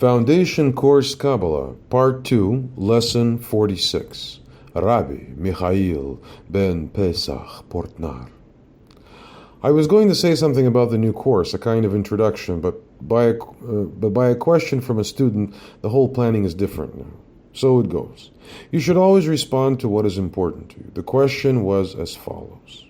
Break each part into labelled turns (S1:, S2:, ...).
S1: Foundation Course Kabbalah, Part 2, Lesson 46. Rabbi Michael-ben-Pesach, Portnaar. I was going to say something about the new course, a kind of introduction, but by a question from a student, the whole planning is different now. So it goes. You should always respond to what is important to you. The question was as follows.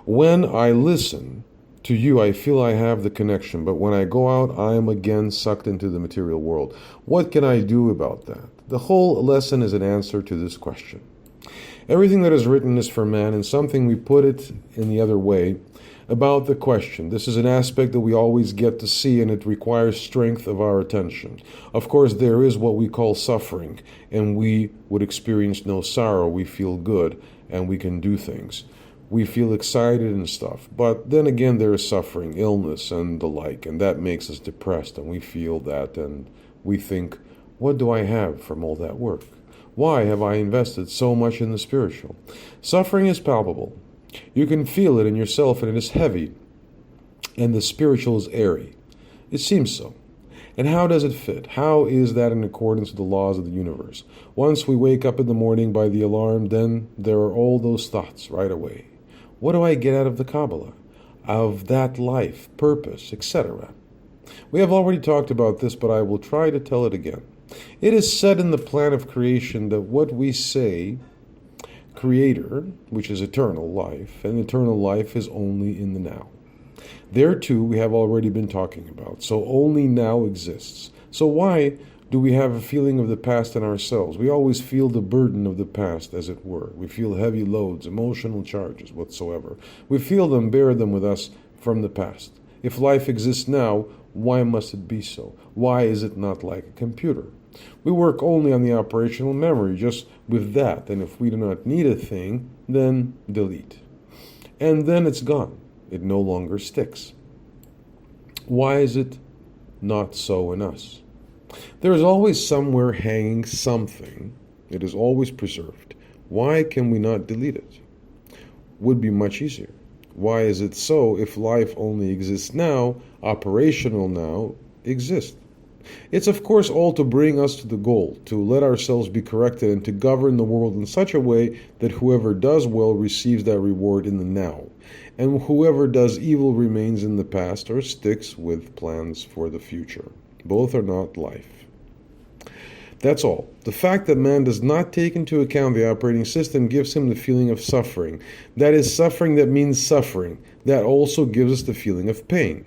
S1: When I listen to you, I feel I have the connection, but when I go out, I am again sucked into the material world. What can I do about that? The whole lesson is an answer to this question. Everything that is written is for man, and something we put it in the other way about the question. This is an aspect that we always get to see, and it requires strength of our attention. Of course, there is what we call suffering, and we would experience no sorrow. We feel good, and we can do things. We feel excited and stuff. But then again, there is suffering, illness, and the like, and that makes us depressed, and we feel that, and we think, what do I have from all that work? Why have I invested so much in the spiritual? Suffering is palpable. You can feel it in yourself, and it is heavy, and the spiritual is airy. It seems so. And how does it fit? How is that in accordance with the laws of the universe? Once we wake up in the morning by the alarm, then there are all those thoughts right away. What do I get out of the Kabbalah? Of that life, purpose, etc.? We have already talked about this, but I will try to tell it again. It is said in the plan of creation that what we say, Creator, which is eternal life, and eternal life is only in the now. There too we have already been talking about, so only now exists. So why do we have a feeling of the past in ourselves? We always feel the burden of the past, as it were. We feel heavy loads, emotional charges, whatsoever. We feel them, bear them with us from the past. If life exists now, why must it be so? Why is it not like a computer? We work only on the operational memory, just with that, and if we do not need a thing, then delete. And then it's gone. It no longer sticks. Why is it not so in us? There is always somewhere hanging something. It is always preserved. Why can we not delete it? Would be much easier. Why is it so if life only exists now, operational now exists? It's of course all to bring us to the goal, to let ourselves be corrected and to govern the world in such a way that whoever does well receives that reward in the now, and whoever does evil remains in the past or sticks with plans for the future. Both are not life. That's all. The fact that man does not take into account the operating system gives him the feeling of suffering. That is suffering that means suffering. That also gives us the feeling of pain.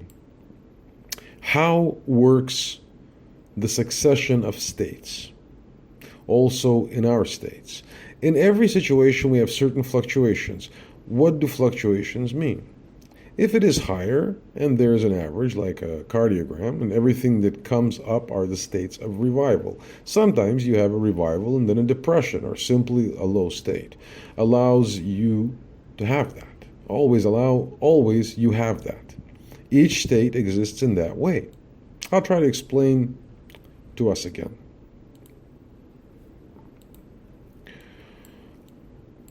S1: How works the succession of states? Also in our states. In every situation we have certain fluctuations. What do fluctuations mean? If it is higher, and there is an average, like a cardiogram, and everything that comes up are the states of revival. Sometimes you have a revival and then a depression, or simply a low state. Allows you to have that. Always you have that. Each state exists in that way. I'll try to explain to us again.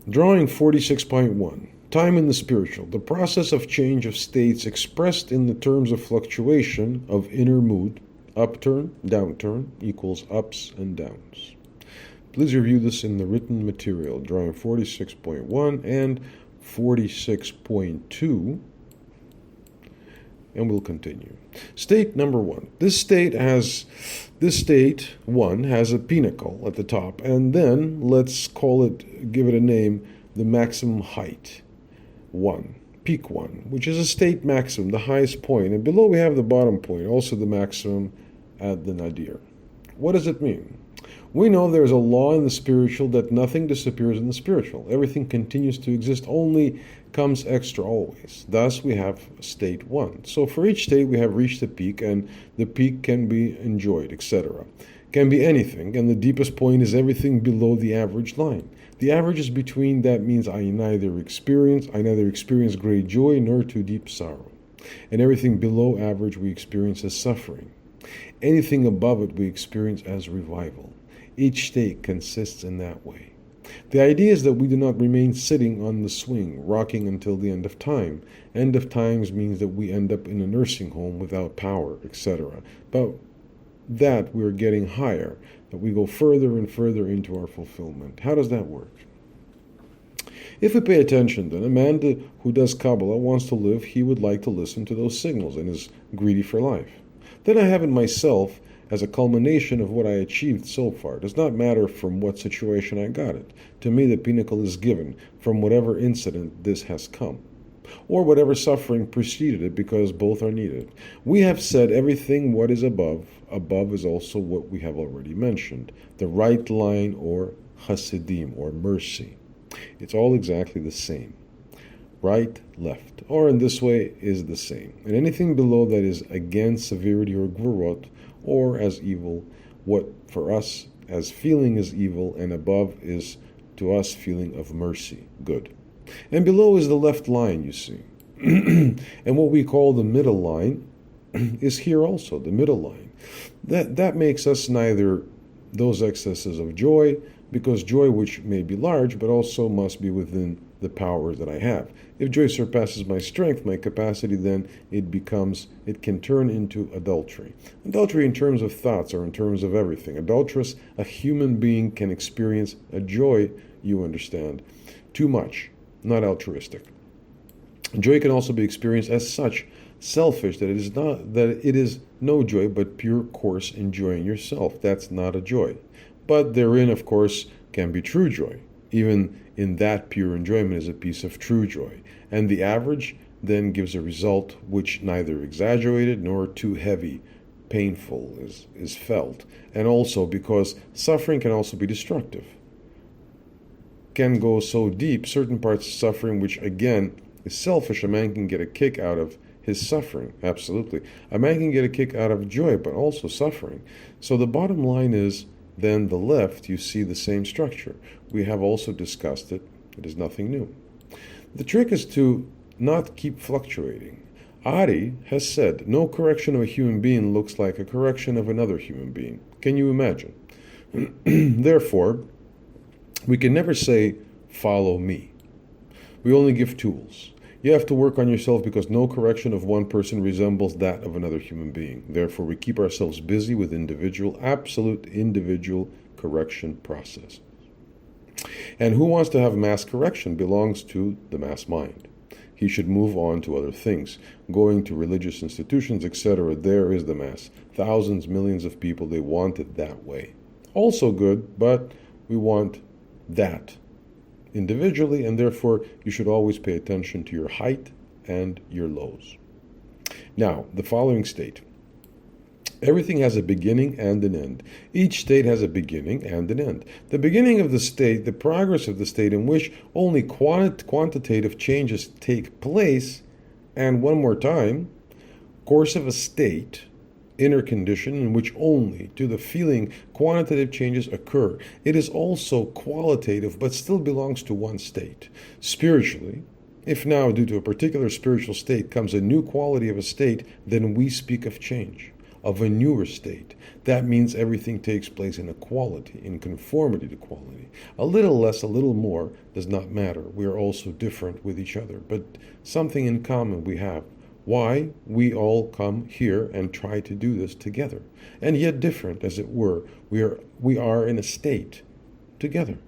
S1: Drawing 46.1. Time in the spiritual, the process of change of states expressed in the terms of fluctuation of inner mood, upturn, downturn, equals ups and downs. Please review this in the written material, drawing 46.1 and 46.2, and we'll continue. State number 1. This state 1 has a pinnacle at the top, and then let's give it a name, the maximum height. 1, peak 1, which is a state maximum, the highest point, and below we have the bottom point, also the maximum at the nadir. What does it mean? We know there is a law in the spiritual that nothing disappears in the spiritual. Everything continues to exist, only comes extra always. Thus we have state 1. So for each state we have reached a peak, and the peak can be enjoyed, etc. Can be anything, and the deepest point is everything below the average line. The average is between. That means I neither experience great joy nor too deep sorrow. And everything below average we experience as suffering. Anything above it we experience as revival. Each state consists in that way. The idea is that we do not remain sitting on the swing, rocking until the end of time. End of times means that we end up in a nursing home without power, etc. But that we're getting higher, that we go further and further into our fulfillment. How does that work? If we pay attention, then a man who does Kabbalah wants to live, he would like to listen to those signals and is greedy for life. Then I have it myself as a culmination of what I achieved so far. It does not matter from what situation I got it. To me, the pinnacle is given from whatever incident this has come, or whatever suffering preceded it, because both are needed. We have said everything what is above. Above is also what we have already mentioned, the right line, or chasidim, or mercy. It's all exactly the same. Right, left, or in this way is the same. And anything below that is against severity or gvurot, or as evil, what for us as feeling is evil, and above is to us feeling of mercy, good. And below is the left line, you see. And what we call the middle line is here also, the middle line. That makes us neither those excesses of joy, because joy which may be large, but also must be within the power that I have. If joy surpasses my strength, my capacity, then it can turn into adultery. Adultery in terms of thoughts or in terms of everything. Adulterous, a human being can experience a joy, you understand, too much, not altruistic. Joy can also be experienced as such, selfish, that it is no joy, but pure coarse enjoying yourself. That's not a joy. But therein, of course, can be true joy. Even in that pure enjoyment is a piece of true joy. And the average then gives a result which neither exaggerated nor too heavy, painful is felt. And also because suffering can also be destructive. Can go so deep, certain parts of suffering, which again is selfish, a man can get a kick out of his suffering, absolutely. A man can get a kick out of joy, but also suffering. So the bottom line is, then the left, you see the same structure. We have also discussed it. It is nothing new. The trick is to not keep fluctuating. Ari has said, no correction of a human being looks like a correction of another human being. Can you imagine? Therefore, we can never say, follow me. We only give tools. You have to work on yourself because no correction of one person resembles that of another human being. Therefore, we keep ourselves busy with absolute individual correction process. And who wants to have mass correction belongs to the mass mind. He should move on to other things, going to religious institutions, etc. There is the mass. Thousands, millions of people, they want it that way. Also good, but we want that individually, and therefore you should always pay attention to your height and your lows. Now, the following state. Everything has a beginning and an end. Each state has a beginning and an end. The beginning of the state, the progress of the state in which only quantitative changes take place, and one more time, course of a state, inner condition in which only to the feeling quantitative changes occur. It is also qualitative, but still belongs to one state. Spiritually, if now due to a particular spiritual state comes a new quality of a state, then we speak of change, of a newer state. That means everything takes place in equality, in conformity to quality. A little less, a little more does not matter. We are also different with each other, but something in common we have. Why we all come here and try to do this together, and yet different, as it were. We are in a state together.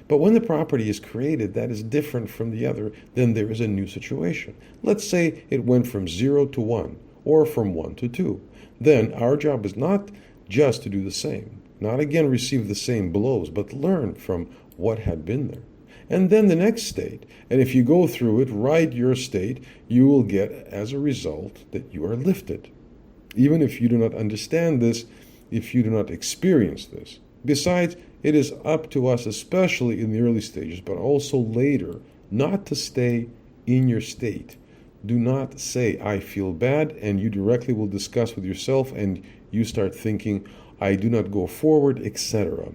S1: But when the property is created that is different from the other, then there is a new situation. Let's say it went from 0 to 1, or from 1 to 2. Then our job is not just to do the same, not again receive the same blows, but learn from what had been there. And then the next state. And if you go through it, write your state, you will get as a result that you are lifted. Even if you do not understand this, if you do not experience this. Besides, it is up to us, especially in the early stages, but also later, not to stay in your state. Do not say, I feel bad, and you directly will discuss with yourself, and you start thinking, I do not go forward, etc.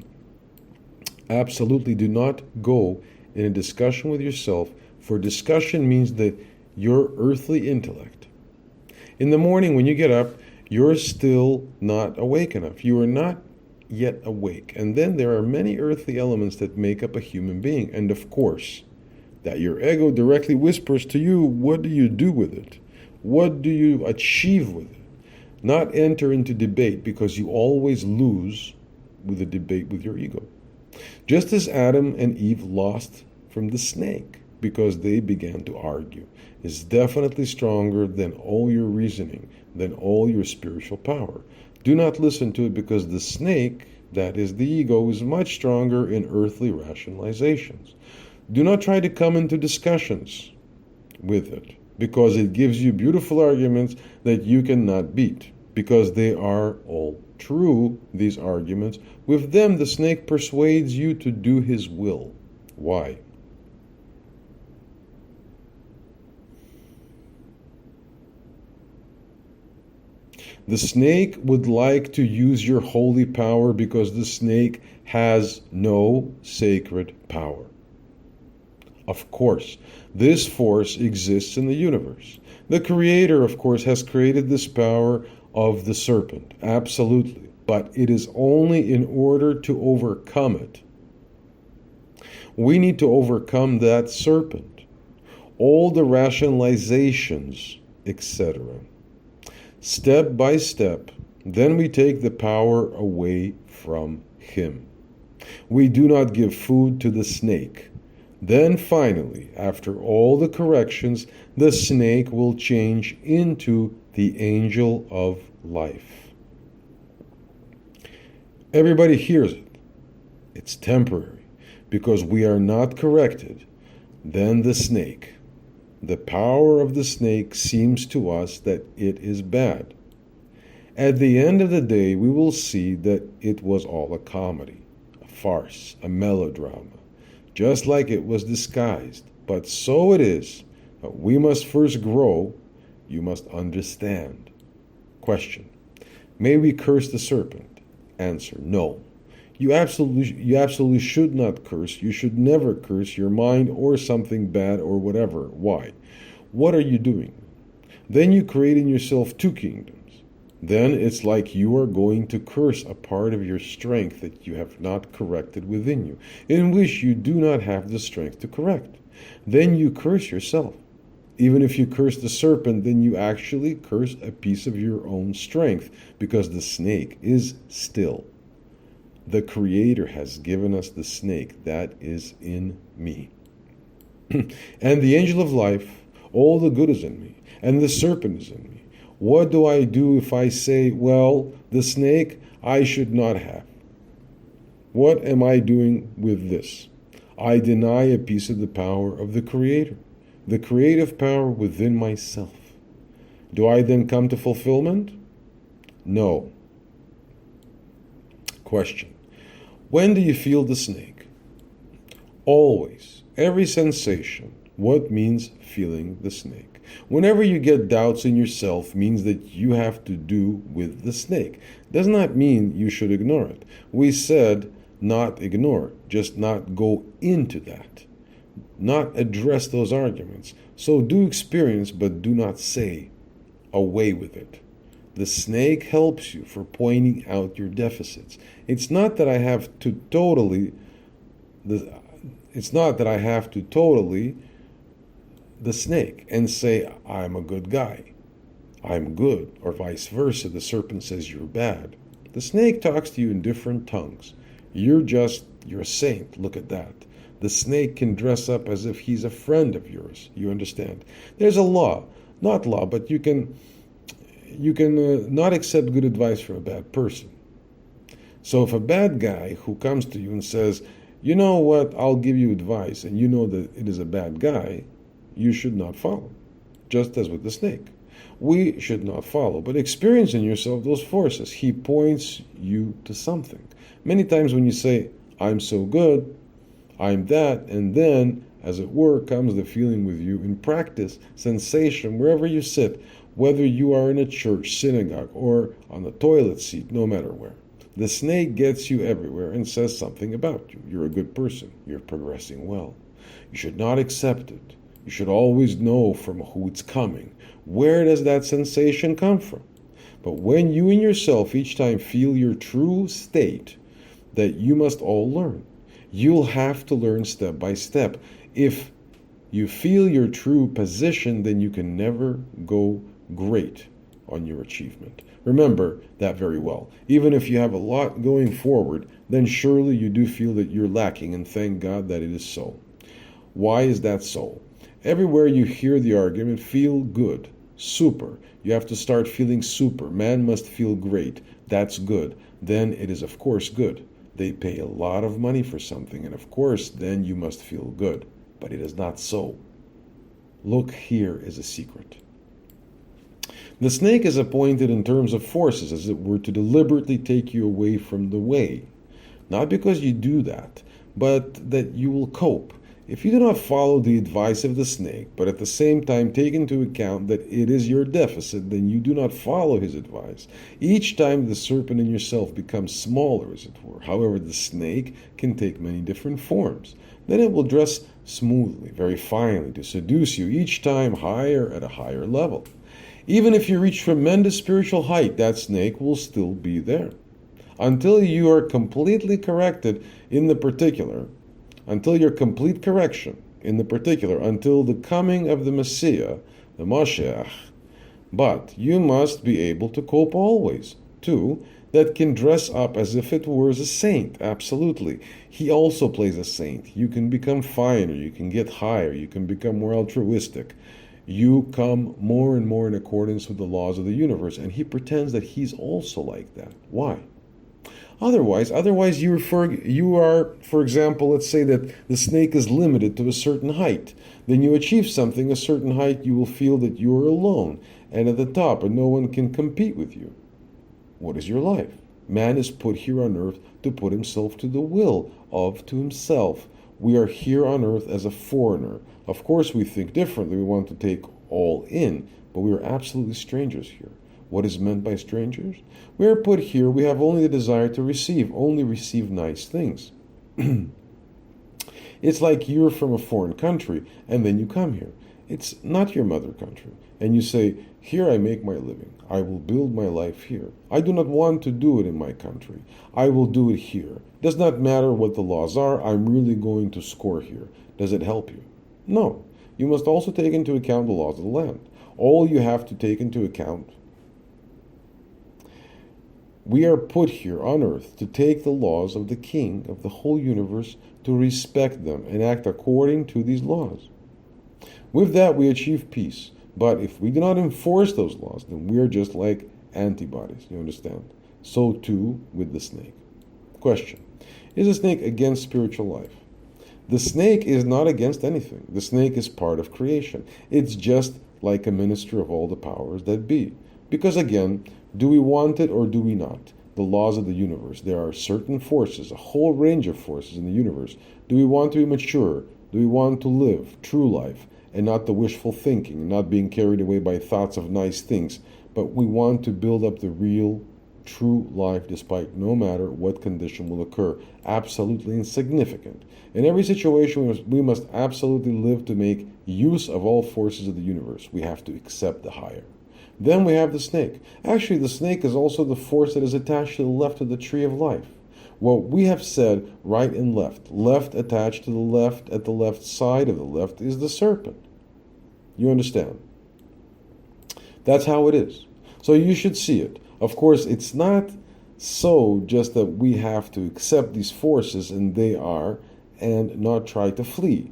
S1: Absolutely do not go in a discussion with yourself, for discussion means that your earthly intellect. In the morning when you get up, you're still not awake enough. You are not yet awake. And then there are many earthly elements that make up a human being. And of course, that your ego directly whispers to you, what do you do with it? What do you achieve with it? not enter into debate, because you always lose with a debate with your ego. Just as Adam and Eve lost from the snake because they began to argue, is definitely stronger than all your reasoning, than all your spiritual power. Do not listen to it, because the snake, that is the ego, is much stronger in earthly rationalizations. Do not try to come into discussions with it, because it gives you beautiful arguments that you cannot beat, because they are all true, these arguments. With them, the snake persuades you to do his will. Why? The snake would like to use your holy power, because the snake has no sacred power. Of course, this force exists in the universe. The Creator, of course, has created this power of the serpent, absolutely. But it is only in order to overcome it. We need to overcome that serpent, all the rationalizations, etc. Step by step, then we take the power away from him. We do not give food to the snake. Then finally, after all the corrections, the snake will change into the angel of life. Everybody hears it. It's temporary, because we are not corrected. Then the snake. The power of the snake seems to us that it is bad. At the end of the day, we will see that it was all a comedy, a farce, a melodrama, just like it was disguised. But so it is. But we must first grow. You must understand. Question: may we curse the serpent? Answer: no. You absolutely should not curse. You should never curse your mind or something bad or whatever. Why? What are you doing? Then you create in yourself two kingdoms. Then it's like you are going to curse a part of your strength that you have not corrected within you, in which you do not have the strength to correct. Then you curse yourself. Even if you curse the serpent, then you actually curse a piece of your own strength, because the snake is still. The Creator has given us the snake that is in me. And the angel of life, all the good is in me, and the serpent is in me. What do I do if I say, well, the snake I should not have? What am I doing with this? I deny a piece of the power of the Creator, the creative power within myself. Do I then come to fulfillment? No. Question: when do you feel the snake? Always. Every sensation. What means feeling the snake? Whenever you get doubts in yourself, means that you have to do with the snake. Does not mean you should ignore it. We said not ignore, just not go into that. Not address those arguments. So do experience, but do not say, away with it. The snake helps you for pointing out your deficits. It's not that I have to totally the snake and say, I'm a good guy. I'm good, or vice versa. The serpent says you're bad. The snake talks to you in different tongues. You're a saint. Look at that. The snake can dress up as if he's a friend of yours. You understand? There's a law. Not law, but you can not accept good advice from a bad person. So if a bad guy who comes to you and says, you know what, I'll give you advice, and you know that it is a bad guy, you should not follow. Just as with the snake. We should not follow, but experience in yourself those forces. He points you to something. Many times when you say, I'm so good, I'm that, and then, as it were, comes the feeling with you in practice, sensation, wherever you sit, whether you are in a church, synagogue, or on the toilet seat, no matter where. The snake gets you everywhere and says something about you. You're a good person. You're progressing well. You should not accept it. You should always know from who it's coming. Where does that sensation come from? But when you in yourself each time feel your true state, that you must all learn. You'll have to learn step by step. If you feel your true position, then you can never go great. on your achievement. Remember that very well. Even if you have a lot going forward, then surely you do feel that you're lacking, and thank God that it is so. Why is that so? Everywhere you hear the argument, feel good, super. You have to start feeling super. Man must feel great. That's good. Then it is, of course, good. They pay a lot of money for something, and of course, then you must feel good. But it is not so. Look, here is a secret. The snake is appointed in terms of forces, as it were, to deliberately take you away from the way. Not because you do that, but that you will cope. If you do not follow the advice of the snake, but at the same time take into account that it is your deficit, then you do not follow his advice. Each time the serpent in yourself becomes smaller, as it were. However, the snake can take many different forms. Then it will dress smoothly, very finely, to seduce you each time higher at a higher level. Even if you reach tremendous spiritual height, that snake will still be there. Until you are completely corrected in the particular, until your complete correction in the particular, until the coming of the Messiah, the Mashiach. But you must be able to cope always, too, that can dress up as if it were a saint, absolutely. He also plays a saint. You can become finer, you can get higher, you can become more altruistic. You come more and more in accordance with the laws of the universe, and he pretends that he's also like that. Why? Otherwise you are, for example, let's say that the snake is limited to a certain height. Then you achieve something, a certain height, you will feel that you are alone and at the top, and no one can compete with you. What is your life? Man is put here on earth to put himself to the will to himself. We are here on earth as a foreigner. Of course, we think differently. We want to take all in, but we are absolutely strangers here. What is meant by strangers? We are put here, we have only the desire to receive, only receive nice things. It's like you're from a foreign country, and then you come here. It's not your mother country. And you say, here I make my living. I will build my life here. I do not want to do it in my country. I will do it here. Does not matter what the laws are, I'm really going to score here. Does it help you? No. You must also take into account the laws of the land. All you have to take into account. We are put here on earth to take the laws of the King of the whole universe, to respect them and act according to these laws. With that, we achieve peace. But if we do not enforce those laws, then we are just like antibodies, you understand? So too with the snake. Question: is the snake against spiritual life? The snake is not against anything. The snake is part of creation. It's just like a minister of all the powers that be. Because again, do we want it or do we not? The laws of the universe. There are certain forces, a whole range of forces in the universe. Do we want to be mature? Do we want to live true life and not the wishful thinking, not being carried away by thoughts of nice things, but we want to build up the real, true life despite no matter what condition will occur. Absolutely insignificant. In every situation, we must absolutely live to make use of all forces of the universe. We have to accept the higher. Then we have the snake. Actually, the snake is also the force that is attached to the left of the tree of life. What we have said, right and left. Left attached to the left, at the left side of the left, is the serpent. You understand? That's how it is. So you should see it. Of course, it's not so just that we have to accept these forces, and they are, and not try to flee.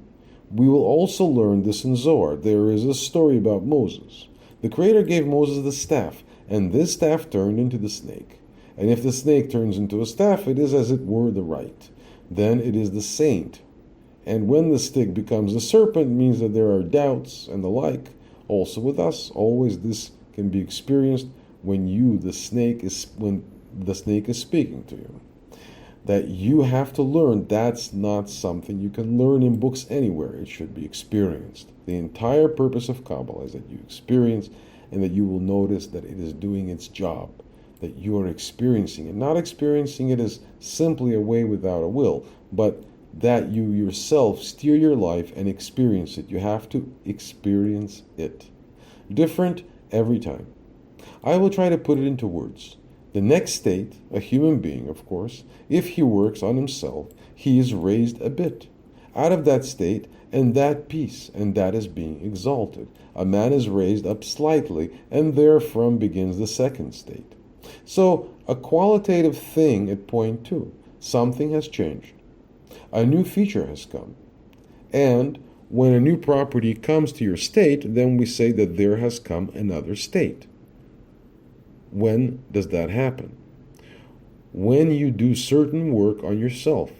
S1: We will also learn this in Zohar. There is a story about Moses. The Creator gave Moses the staff, and this staff turned into the snake. And if the snake turns into a staff, it is as it were the right. Then it is the saint. And when the stick becomes a serpent, it means that there are doubts and the like. Also with us, always this can be experienced when the snake is speaking to you. That you have to learn, that's not something you can learn in books anywhere. It should be experienced. The entire purpose of Kabbalah is that you experience, and that you will notice that it is doing its job, that you are experiencing it. Not experiencing it as simply a way without a will, but that you yourself steer your life and experience it. You have to experience it. Different every time. I will try to put it into words. The next state, a human being, of course, if he works on himself, he is raised a bit. out of that state and that peace, and that is being exalted. A man is raised up slightly, and therefrom begins the second state. So, a qualitative thing at point 2. Something has changed. A new feature has come. And when a new property comes to your state, then we say that there has come another state. When does that happen? When you do certain work on yourself.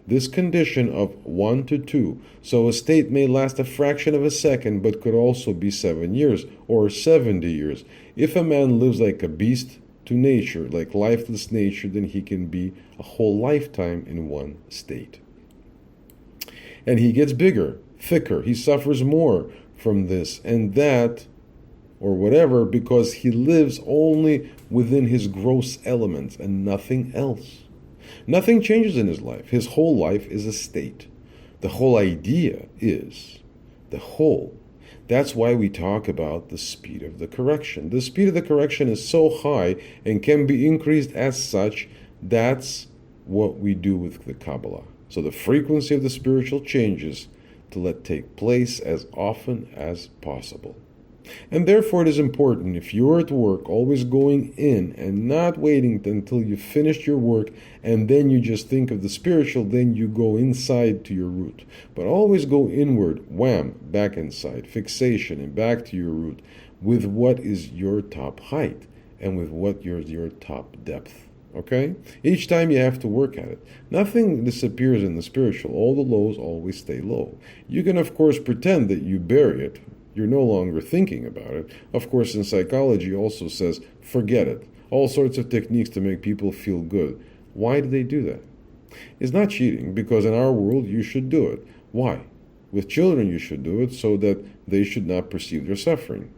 S1: This condition of 1 to 2, so a state may last a fraction of a second, but could also be 7 years or 70 years. If a man lives like a beast to nature, like lifeless nature, then he can be a whole lifetime in one state. And he gets bigger, thicker, he suffers more from this and that, or whatever, because he lives only within his gross elements and nothing else. Nothing changes in his life. His whole life is a state. The whole idea is the whole. That's why we talk about the speed of the correction. The speed of the correction is so high and can be increased as such. That's what we do with the Kabbalah. So the frequency of the spiritual changes to let take place as often as possible. And therefore it is important, if you're at work, always going in and not waiting until you've finished your work and then you just think of the spiritual, then you go inside to your root. But always go inward, wham, back inside, fixation, and back to your root with what is your top height and with what is your top depth. Okay? Each time you have to work at it. Nothing disappears in the spiritual. All the lows always stay low. You can, of course, pretend that you bury it. You're no longer thinking about it. Of course, in psychology also says, forget it. All sorts of techniques to make people feel good. Why do they do that? It's not cheating, because in our world you should do it. Why? With children you should do it so that they should not perceive their suffering.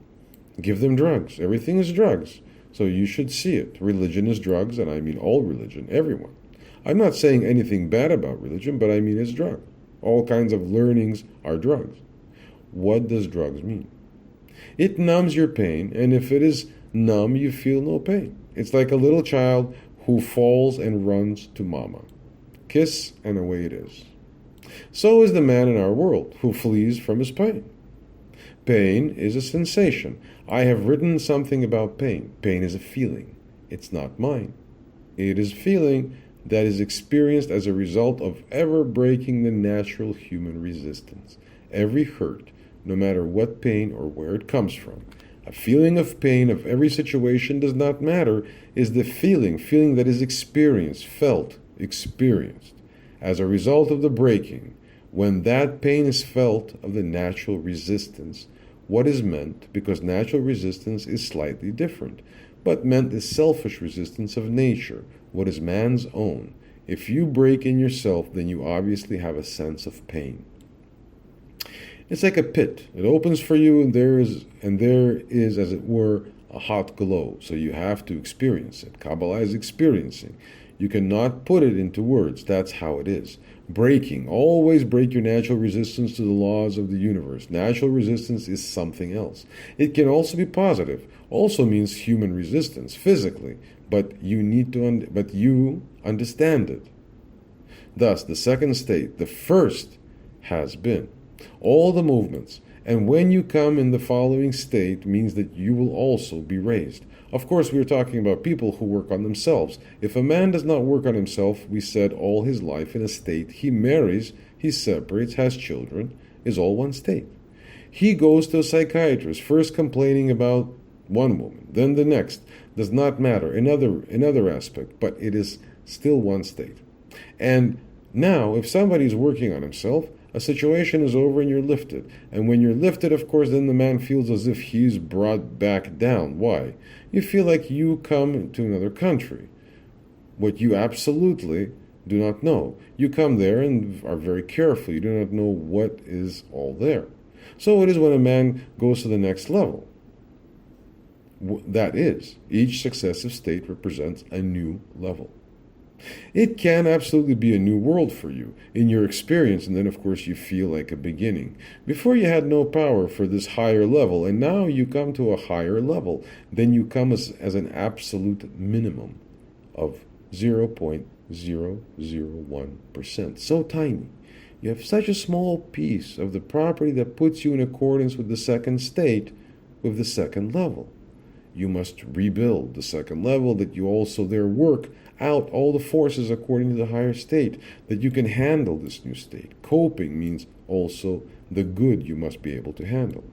S1: Give them drugs. Everything is drugs. So you should see it. Religion is drugs, and I mean all religion, everyone. I'm not saying anything bad about religion, but I mean it's drug. All kinds of learnings are drugs. What does drugs mean? It numbs your pain, and if it is numb, you feel no pain. It's like a little child who falls and runs to mama. Kiss, and away it is. So is the man in our world who flees from his pain. Pain is a sensation. I have written something about pain. Pain is a feeling. It's not mine. It is feeling that is experienced as a result of ever breaking the natural human resistance. Every hurt, no matter what pain or where it comes from. A feeling of pain of every situation does not matter, is the feeling that is experienced, felt, experienced, as a result of the breaking. When that pain is felt of the natural resistance, what is meant, because natural resistance is slightly different, but meant is selfish resistance of nature, what is man's own. If you break in yourself, then you obviously have a sense of pain. It's like a pit. It opens for you, and there is, as it were, a hot glow. So you have to experience it. Kabbalah is experiencing. You cannot put it into words. That's how it is. Breaking. Always break your natural resistance to the laws of the universe. Natural resistance is something else. It can also be positive. Also means human resistance, physically. But you understand it. Thus, the second state, the first, has been. All the movements, and when you come in the following state means that you will also be raised. Of course, we are talking about people who work on themselves. If a man does not work on himself, we said all his life in a state, he marries, he separates, has children, is all one state. He goes to a psychiatrist, first complaining about one woman, then the next, does not matter, another aspect, but it is still one state. And now, if somebody is working on himself, a situation is over and you're lifted. And when you're lifted, of course, then the man feels as if he's brought back down. Why? You feel like you come to another country. What you absolutely do not know. You come there and are very careful. You do not know what is all there. So it is when a man goes to the next level. That is, each successive state represents a new level. It can absolutely be a new world for you in your experience, and then of course you feel like a beginning. Before you had no power for this higher level, and now you come to a higher level. Then you come as an absolute minimum of 0.001%. So tiny. You have such a small piece of the property that puts you in accordance with the second state, with the second level. You must rebuild the second level, that you also there work out all the forces according to the higher state, that you can handle this new state. Coping means also the good you must be able to handle.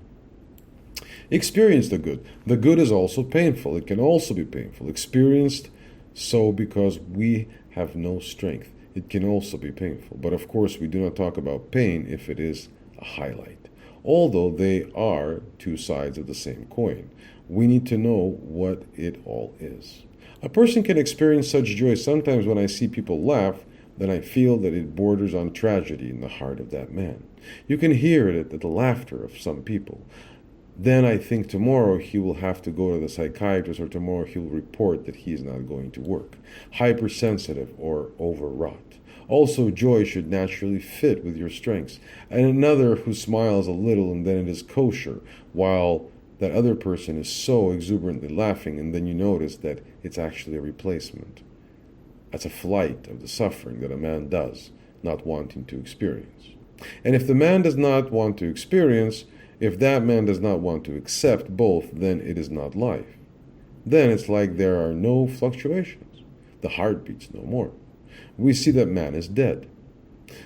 S1: Experience the good. The good is also painful. It can also be painful. Experienced so because we have no strength. It can also be painful. But of course, we do not talk about pain if it is a highlight. Although they are two sides of the same coin. We need to know what it all is. A person can experience such joy sometimes when I see people laugh, then I feel that it borders on tragedy in the heart of that man. You can hear it at the laughter of some people. Then I think tomorrow he will have to go to the psychiatrist, or tomorrow he will report that he is not going to work. Hypersensitive or overwrought. Also, joy should naturally fit with your strengths. And another who smiles a little and then it is kosher, while that other person is so exuberantly laughing, and then you notice that it's actually a replacement. That's a flight of the suffering that a man does, not wanting to experience. And if the man does not want to experience, if that man does not want to accept both, then it is not life. Then it's like there are no fluctuations. The heart beats no more. We see that man is dead.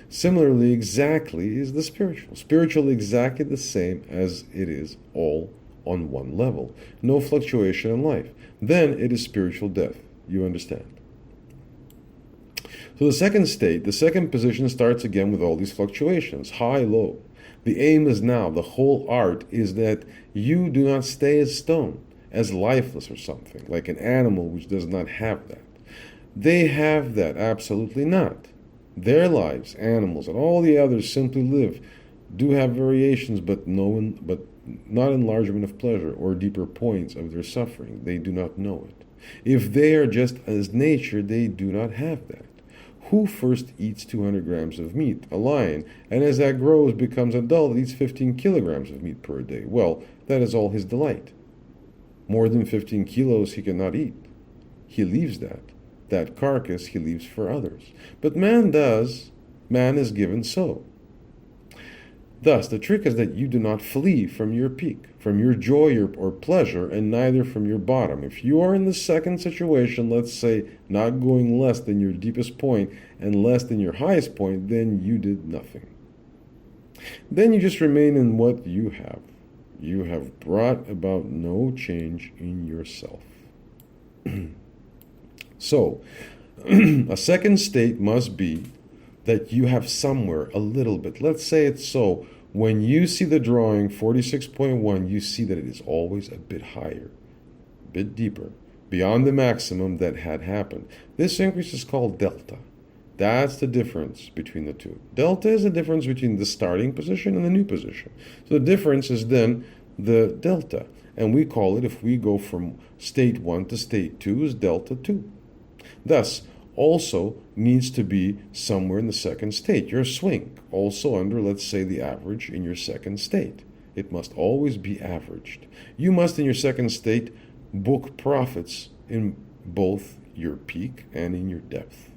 S1: Similarly, exactly is the spiritual. Spiritual exactly the same as it is all on one level. No fluctuation in life. Then it is spiritual death. You understand? So the second state, the second position starts again with all these fluctuations, high, low. The aim is now, the whole art is that you do not stay as stone, as lifeless or something, like an animal which does not have that. They have that, absolutely not. Their lives, animals, and all the others simply live, do have variations, but not enlargement of pleasure or deeper points of their suffering. They do not know it. If they are just as nature, they do not have that. Who first eats 200 grams of meat? A lion. And as that grows, becomes adult, eats 15 kilograms of meat per day. Well, that is all his delight. More than 15 kilos he cannot eat. He leaves that. That carcass he leaves for others. But man does. Man is given so. Thus, the trick is that you do not flee from your peak, from your joy or pleasure, and neither from your bottom. If you are in the second situation, let's say, not going less than your deepest point and less than your highest point, then you did nothing. Then you just remain in what you have. You have brought about no change in yourself. So, a second state must be that you have somewhere a little bit. Let's say it's so. When you see the drawing 46.1, you see that it is always a bit higher, a bit deeper, beyond the maximum that had happened. This increase is called delta. That's the difference between the two. Delta is the difference between the starting position and the new position. So the difference is then the delta. And we call it, if we go from state 1 to state 2, is delta 2. Thus, also needs to be somewhere in the second state. Your swing, also under, let's say, the average in your second state. It must always be averaged. You must, in your second state, book profits in both your peak and in your depth.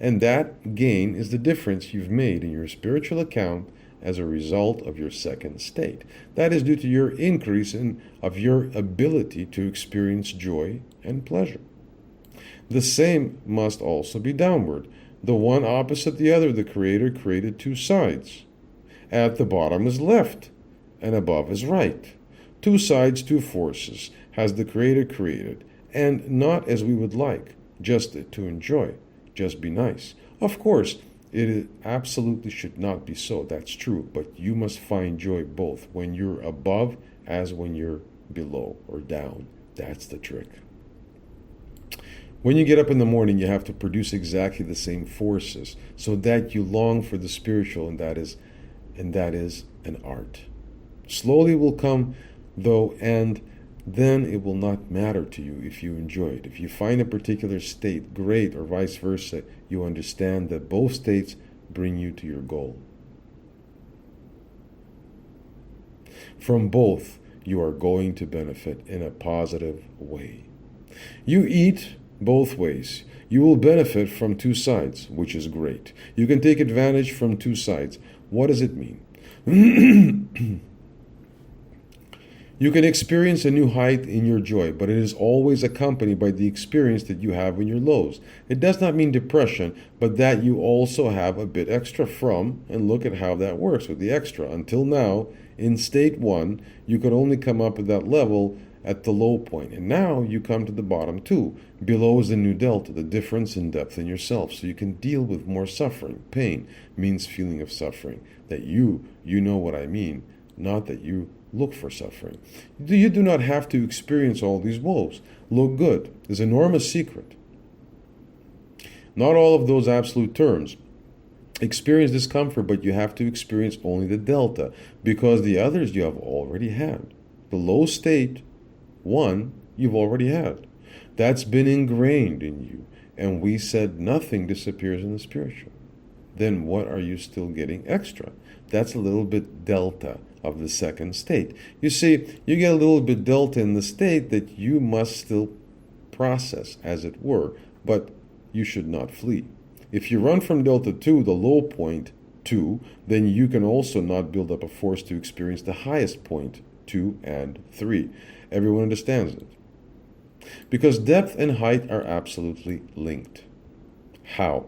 S1: And that gain is the difference you've made in your spiritual account as a result of your second state. That is due to your increase of your ability to experience joy and pleasure. The same must also be downward. The one opposite the other, the Creator created two sides. At the bottom is left, and above is right. Two sides, two forces, has the Creator created, and not as we would like, just to enjoy, just be nice. Of course, it absolutely should not be so, that's true, but you must find joy both when you're above as when you're below or down. That's the trick. When you get up in the morning, you have to produce exactly the same forces so that you long for the spiritual, and that is an art. Slowly will come, though, and then it will not matter to you if you enjoy it. If you find a particular state great or vice versa, you understand that both states bring you to your goal. From both, you are going to benefit in a positive way. You eat both ways. You will benefit from two sides, which is great. You can take advantage from two sides. What does it mean? You can experience a new height in your joy, but it is always accompanied by the experience that you have in your lows. It does not mean depression, but that you also have a bit extra from, and look at how that works with the extra. Until now, in state 1, you could only come up at that level at the low point, and now you come to the bottom 2. Below is the new delta, the difference in depth in yourself, so you can deal with more suffering. Pain means feeling of suffering. That you know what I mean, not that you look for suffering. You do not have to experience all these woes. Look good. There's an enormous secret. Not all of those absolute terms. Experience discomfort, but you have to experience only the delta, because the others you have already had. The low state 1 you've already had. That's been ingrained in you, and we said nothing disappears in the spiritual. Then what are you still getting extra? That's a little bit delta of the second state. You see, you get a little bit delta in the state that you must still process, as it were, but you should not flee. If you run from delta 2, the low point 2, then you can also not build up a force to experience the highest point 2 and 3. Everyone understands it. Because depth and height are absolutely linked. How?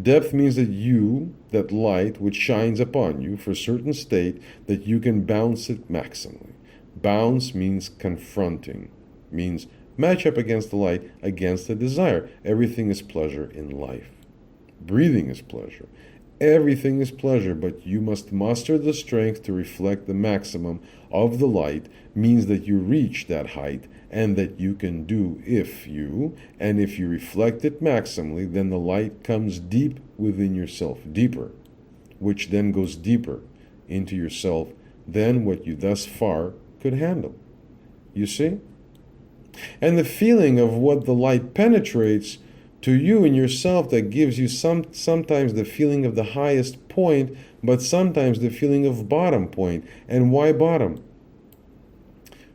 S1: Depth means that light which shines upon you for a certain state, that you can bounce it maximally. Bounce means confronting, means match up against the light, against the desire. Everything is pleasure in life. Breathing is pleasure. Everything is pleasure, but you must muster the strength to reflect the maximum of the light, means that you reach that height, and that you can do if you reflect it maximally, then the light comes deep within yourself, deeper, which then goes deeper into yourself than what you thus far could handle. You see? And the feeling of what the light penetrates to you and yourself, that gives you sometimes the feeling of the highest point, but sometimes the feeling of bottom point. And why bottom?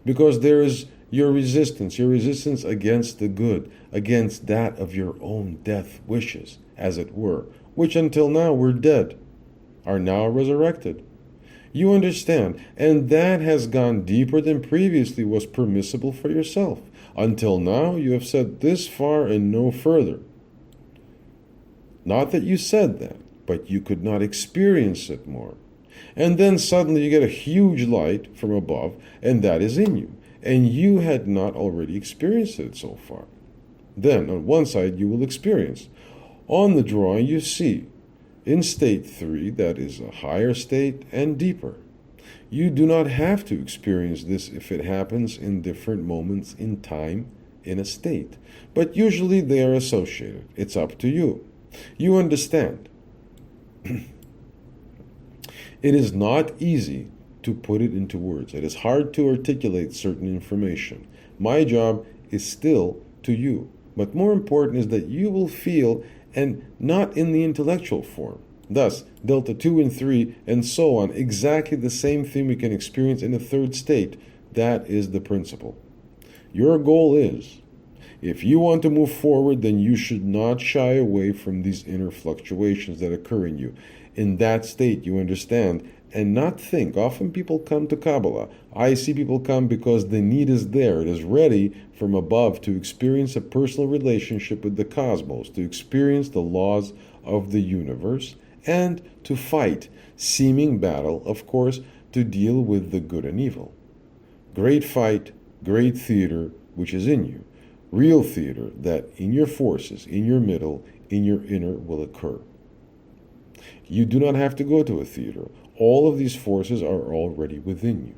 S1: Because there is your resistance against the good, against that of your own death wishes, as it were, which until now were dead, are now resurrected. You understand, and that has gone deeper than previously was permissible for yourself. Until now, you have said this far and no further. Not that you said that, but you could not experience it more. And then suddenly you get a huge light from above, and that is in you. And you had not already experienced it so far. Then, on one side, you will experience. On the drawing, you see, in state 3, that is a higher state and deeper. You do not have to experience this if it happens in different moments in time in a state. But usually they are associated. It's up to you. You understand. It is not easy to put it into words. It is hard to articulate certain information. My job is still to you. But more important is that you will feel, and not in the intellectual form. Thus, delta 2 and 3, and so on, exactly the same thing we can experience in a third state. That is the principle. Your goal is, if you want to move forward, then you should not shy away from these inner fluctuations that occur in you. In that state, you understand, and not think. Often people come to Kabbalah. I see people come because the need is there. It is ready from above to experience a personal relationship with the cosmos, to experience the laws of the universe, and to fight, seeming battle, of course, to deal with the good and evil. Great fight, great theater, which is in you. Real theater that in your forces, in your middle, in your inner will occur. You do not have to go to a theater. All of these forces are already within you.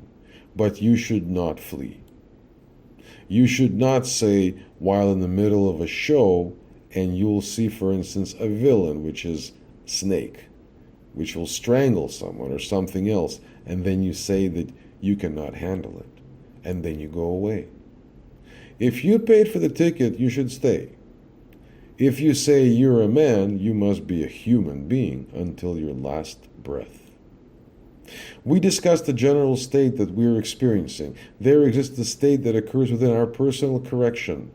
S1: But you should not flee. You should not say, while in the middle of a show, and you'll see, for instance, a villain, which is snake, which will strangle someone or something else, and then you say that you cannot handle it, and then you go away. If you paid for the ticket, you should stay. If you say you're a man, you must be a human being until your last breath. We discussed the general state that we are experiencing. There exists a state that occurs within our personal correction,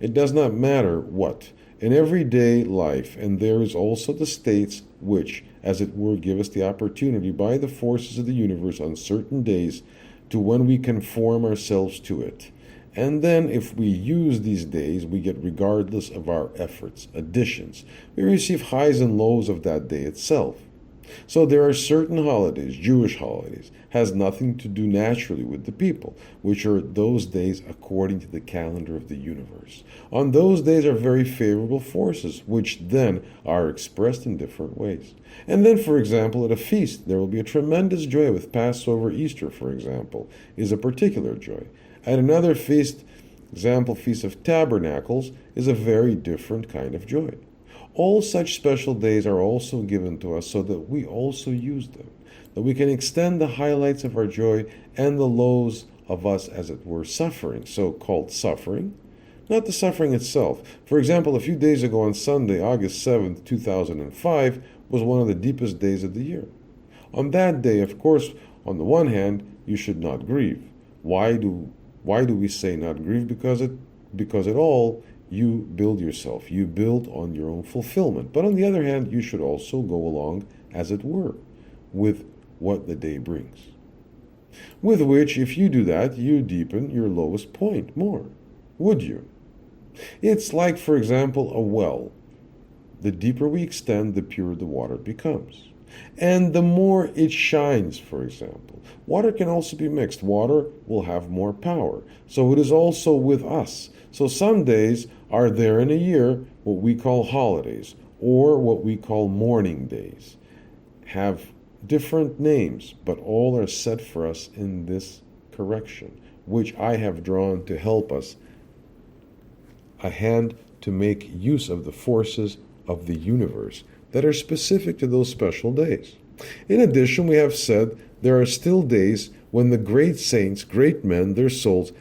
S1: It does not matter what. In everyday life, and there is also the states which, as it were, give us the opportunity by the forces of the universe on certain days to when we conform ourselves to it. And then if we use these days, we get regardless of our efforts, additions. We receive highs and lows of that day itself. So there are certain holidays, Jewish holidays, has nothing to do naturally with the people, which are those days according to the calendar of the universe. On those days are very favorable forces, which then are expressed in different ways. And then, for example, at a feast, there will be a tremendous joy with Passover, Easter, for example, is a particular joy. At another feast, example, Feast of Tabernacles, is a very different kind of joy. All such special days are also given to us so that we also use them, that we can extend the highlights of our joy and the lows of us, as it were, suffering, so-called suffering, not the suffering itself. For example, a few days ago on Sunday, August 7th, 2005, was one of the deepest days of the year. On that day, of course, on the one hand, you should not grieve. Why do we say not grieve? Because at all, you build yourself. You build on your own fulfillment. But on the other hand, you should also go along, as it were, with what the day brings. With which, if you do that, you deepen your lowest point more. Would you? It's like, for example, a well. The deeper we extend, the purer the water becomes. And the more it shines, for example. Water can also be mixed. Water will have more power. So it is also with us. So some days are there in a year what we call holidays, or what we call mourning days. Have different names, but all are set for us in this correction, which I have drawn to help us, a hand to make use of the forces of the universe that are specific to those special days. In addition, we have said there are still days when the great saints, great men, their souls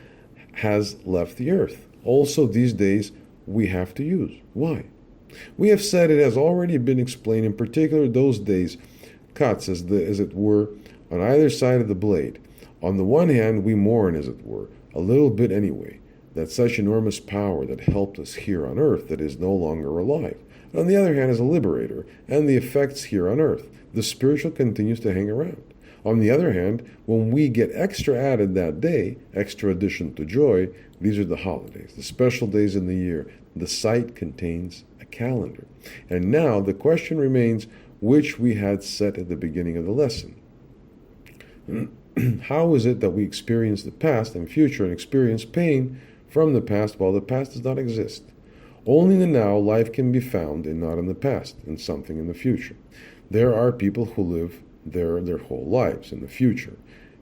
S1: has left the earth. Also, these days we have to use. Why? We have said it has already been explained, in particular those days, cuts as it were, on either side of the blade. On the one hand, we mourn, as it were, a little bit anyway, that such enormous power that helped us here on earth that is no longer alive. On the other hand, is a liberator, and the effects here on earth. The spiritual continues to hang around. On the other hand, when we get extra added that day, extra addition to joy, these are the holidays, the special days in the year. The site contains a calendar. And now the question remains, which we had set at the beginning of the lesson. How is it that we experience the past and future and experience pain from the past while the past does not exist? Only in the now life can be found, and not in the past, in something in the future. There are people who live their whole lives in the future.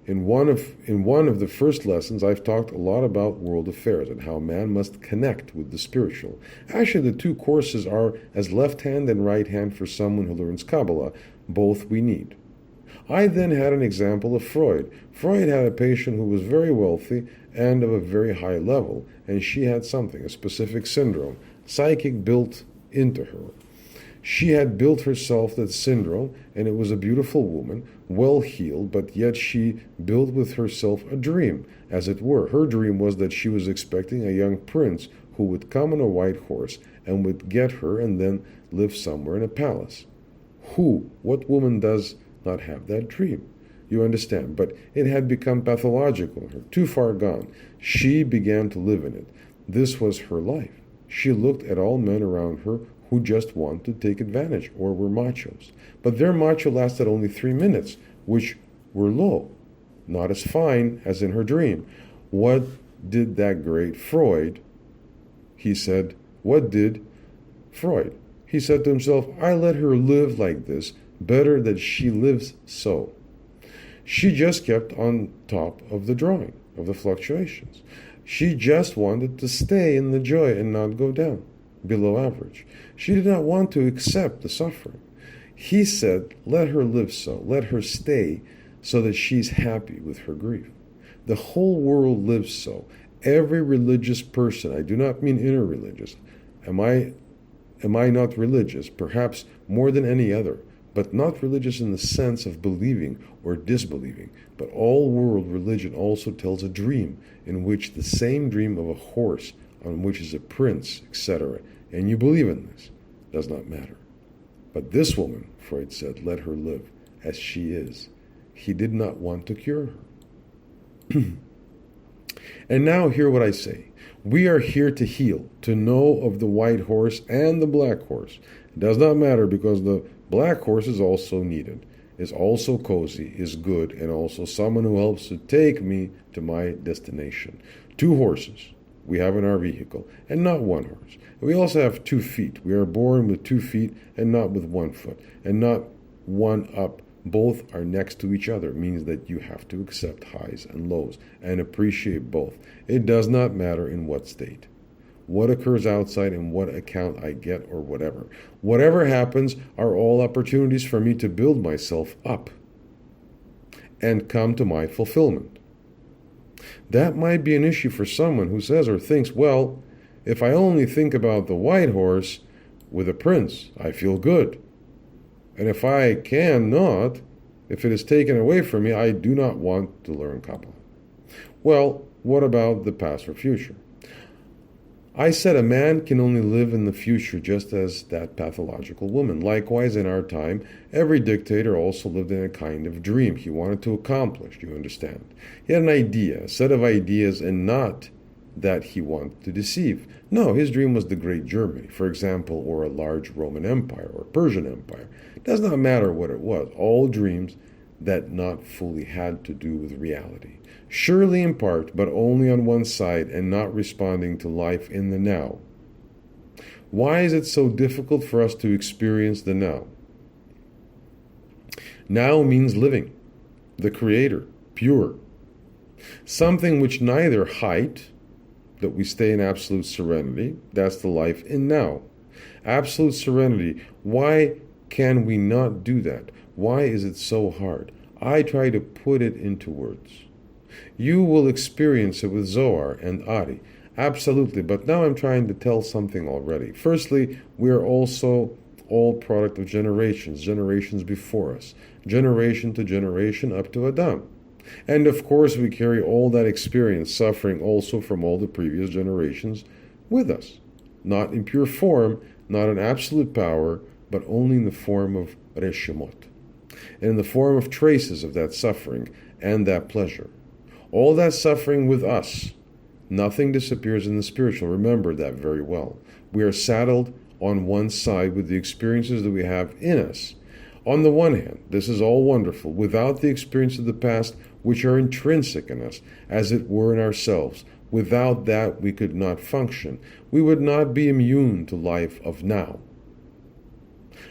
S1: In one of the first lessons, I've talked a lot about world affairs and how man must connect with the spiritual. Actually, the two courses are as left hand and right hand for someone who learns Kabbalah. Both we need. I then had an example of Freud. Freud had a patient who was very wealthy and of a very high level, and she had something, a specific syndrome, psychic built into her. She had built herself that syndrome, and it was a beautiful woman, well healed, but yet she built with herself a dream, as it were. Her dream was that she was expecting a young prince who would come on a white horse and would get her and then live somewhere in a palace. What woman does not have that dream? You understand, but it had become pathological, too far gone. She began to live in it. This was her life. She looked at all men around her who just wanted to take advantage or were machos. But their macho lasted only 3 minutes, which were low, not as fine as in her dream. What did that great Freud? He said, what did Freud? He said to himself, I let her live like this, better that she lives so. She just kept on top of the drawing, of the fluctuations. She just wanted to stay in the joy and not go down below average. She did not want to accept the suffering. He said, let her live so, let her stay so that she's happy with her grief. The whole world lives so. Every religious person, I do not mean interreligious. Am I not religious? Perhaps more than any other, but not religious in the sense of believing or disbelieving. But all world religion also tells a dream in which the same dream of a horse on which is a prince, etc., and you believe in this, does not matter. But this woman, Freud said, let her live as she is. He did not want to cure her. And now hear what I say. We are here to heal, to know of the white horse and the black horse. It does not matter, because the black horse is also needed, is also cozy, is good, and also someone who helps to take me to my destination. 2 horses we have in our vehicle, and not 1 horse. We also have 2 feet. We are born with 2 feet and not with 1 foot, and not one up. Both are next to each other. It means that you have to accept highs and lows and appreciate both. It does not matter in what state, what occurs outside, and what account I get, or whatever. Whatever happens are all opportunities for me to build myself up and come to my fulfillment. That might be an issue for someone who says or thinks, well, if I only think about the white horse with a prince, I feel good. And if I cannot, if it is taken away from me, I do not want to learn Kabbalah. Well, what about the past or future? I said a man can only live in the future, just as that pathological woman. Likewise, in our time, every dictator also lived in a kind of dream he wanted to accomplish, you understand. He had an idea, a set of ideas, and not that he wanted to deceive. No, his dream was the great Germany, for example, or a large Roman Empire or Persian Empire. It does not matter what it was. All dreams that not fully had to do with reality. Surely in part, but only on one side, and not responding to life in the now. Why is it so difficult for us to experience the now? Now means living, the Creator, pure. Something which neither height, that we stay in absolute serenity, that's the life in now. Absolute serenity, why can we not do that? Why is it so hard? I try to put it into words. You will experience it with Zohar and Ari, absolutely, but now I'm trying to tell something already. Firstly, we are also all product of generations before us, generation to generation up to Adam. And of course, we carry all that experience, suffering also from all the previous generations with us. Not in pure form, not in absolute power, but only in the form of reshimot, and in the form of traces of that suffering and that pleasure. All that suffering with us, nothing disappears in the spiritual. Remember that very well. We are saddled on one side with the experiences that we have in us. On the one hand, this is all wonderful, without the experience of the past, which are intrinsic in us, as it were in ourselves. Without that, we could not function. We would not be immune to life of now.